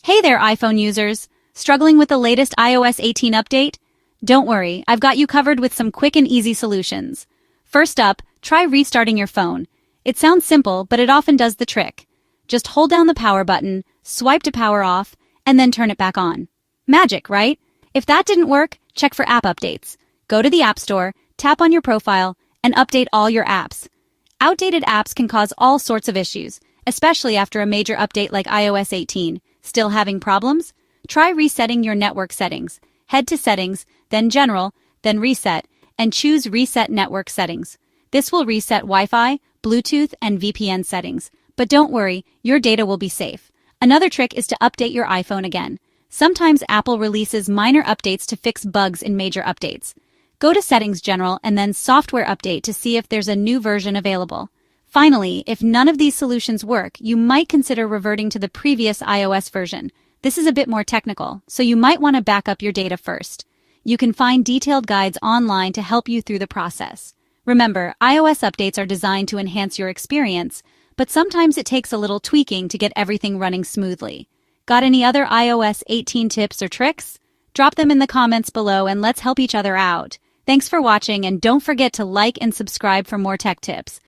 Hey there, iPhone users! Struggling with the latest iOS 18 update? Don't worry, I've got you covered with some quick and easy solutions. First up, try restarting your phone. It sounds simple, but it often does the trick. Just hold down the power button, swipe to power off, and then turn it back on. Magic, right? If that didn't work, check for app updates. Go to the App Store, tap on your profile, and update all your apps. Outdated apps can cause all sorts of issues, especially after a major update like iOS 18. Still having problems? Try resetting your network settings. Head to Settings, then General, then Reset, and choose Reset Network Settings. This will reset Wi-Fi, Bluetooth, and VPN settings. But don't worry, your data will be safe. Another trick is to update your iPhone again. Sometimes Apple releases minor updates to fix bugs in major updates. Go to Settings General and then Software Update to see if there's a new version available. Finally, if none of these solutions work, you might consider reverting to the previous iOS version. This is a bit more technical, so you might want to back up your data first. You can find detailed guides online to help you through the process. Remember, iOS updates are designed to enhance your experience, but sometimes it takes a little tweaking to get everything running smoothly. Got any other iOS 18 tips or tricks? Drop them in the comments below and let's help each other out. Thanks for watching, and don't forget to like and subscribe for more tech tips.